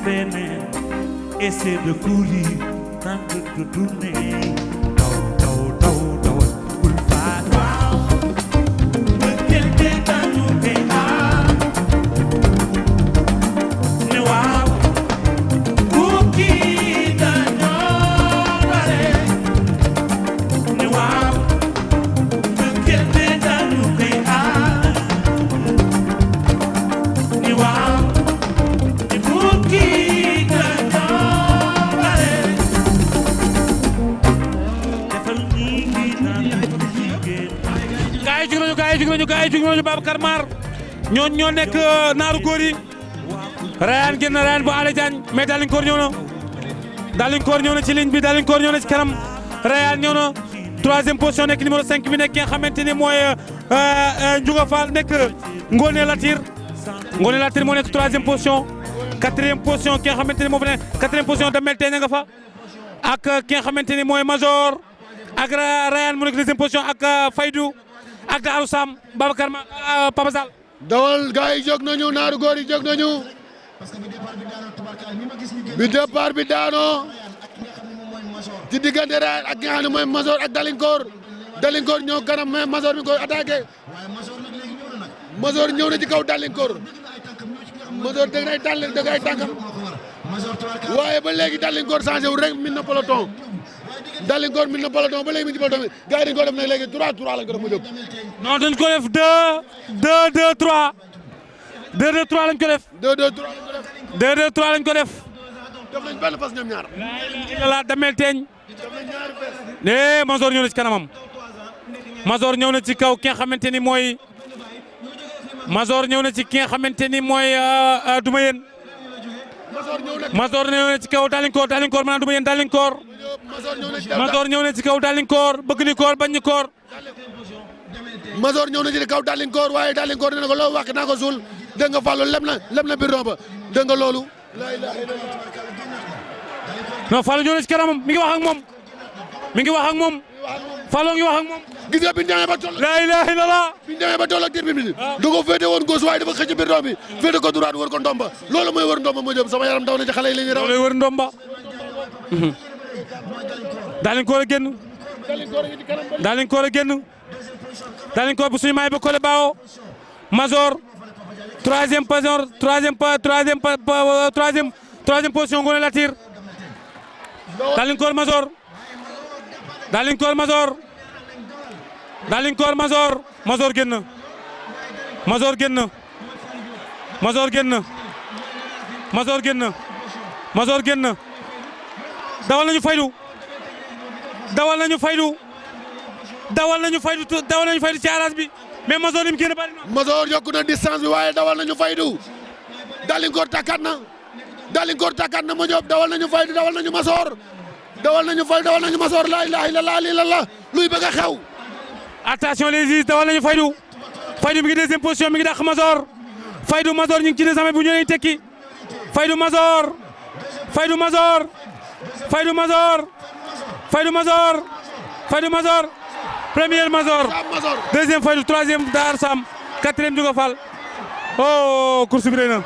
feneen essaie de courir tente de tourner daw bul faat waaw mbëggeel te dañu koy aar ne waaw kii dañoo bare ne waaw mbëggeel te dañu koy aar ne waaw kii dañoo bare defal nii ngi naan jigéen. gaa yi jug nañu Babacar Mar ñoo nekk naaru góor yi Rayane génn Rayane bu Alé Diagne mais Dalinkoor ñëw na ci ligne bi Dalinkoor ñëw na ci kanam Rayane ñëw na troisième position nekk numéro 5 bi nekk ki nga xamante ni mooy Ndiouga Fall nekk Ngoné Latir moo nekk troisième position quatrième position ki nga xamante ni moo fa nekk quatrième position Damel Teñ nga fa ak ki nga xamante ni mooy Major ak Rayane mu nekk deuxième position ak Faydou ak Daaru Sam Babacar Ma Papa Sall dawal gars yi jóg nañu naaru góor yi jóg nañu bi départ bi daanoo ci diggante Rayane ak ki nga xam ne mooy Major ak Dalinkoor ñëw kanam mais Major mi koy attaqué Major ñëw na ci kaw Dalinkoor Major dégg nay dëgg ay tànkam waaye ba léegi Dalinkoor changé wu rek min na peloton Dalinkoor min na peloton ba léegi min ci peloton bi gars yi dañ ko def nag léegi 3-3 lañ ko def mu jóg non dañ ko def 2-2-3 2-2-3 lañ ko def 2-2-3 lañ ko def def nañ benn fas ñoom ñaar la Damel Teñ Major ñëw na ci kanamam Major ñëw na ci kaw ki nga xamante ni mooy Major ñëw na ci ki nga xamante ni mooy Doumayeen Major ñëw na ci kaw Dalinkoor maanaam Doumayeen Dalinkoor Major ñëw na ci kaw Dalinkoor bëgg ni koor bañ ni koor Major ñëw na ci kaw Dalinkoor waaye Dalinkoor nee na ko loo wax naa ko suul dégg nga Fallou leb na biir ba dégg nga loolu non Fallou ñëw na ci kanamam mi ngi wax ak moom Fallou ngi wax ak moom gis nga bi ñu demee ba toll la ilaha illallah bi ñu demee ba toll ak diir bi da ko féete woon gauche waaye dafa xëcc biir doom bi féete ko droite wër ko ndomba loolu mooy wër ndomba moo jëm sama yaram daw na ci xale yi la ñuy raw loolu wër ndomba Dalinkoor a génn Dalinkoor bu suñu maay ba Kole Bao Major troisième position Ngoné Latir Dalinkoor Major Major génn dawal nañu faydu ci arage bi mais Major lim génn bari na Major yokku na distance bi waaye dawal nañu faydu Dalinkoor takkat na ma Diop dawal nañu faydu dawal nañu Major la ilaha illallah luy bëgg a xew attention les juges dawal nañu faydu mi ngi deuxième position mi ngi dàq Major ñu ngi ci deuxième bu ñu leen tekki Faydu Major premier Major deuxième Faydu troisième Daaru Sam quatrième Ndiouga Fall oh course bi rëy na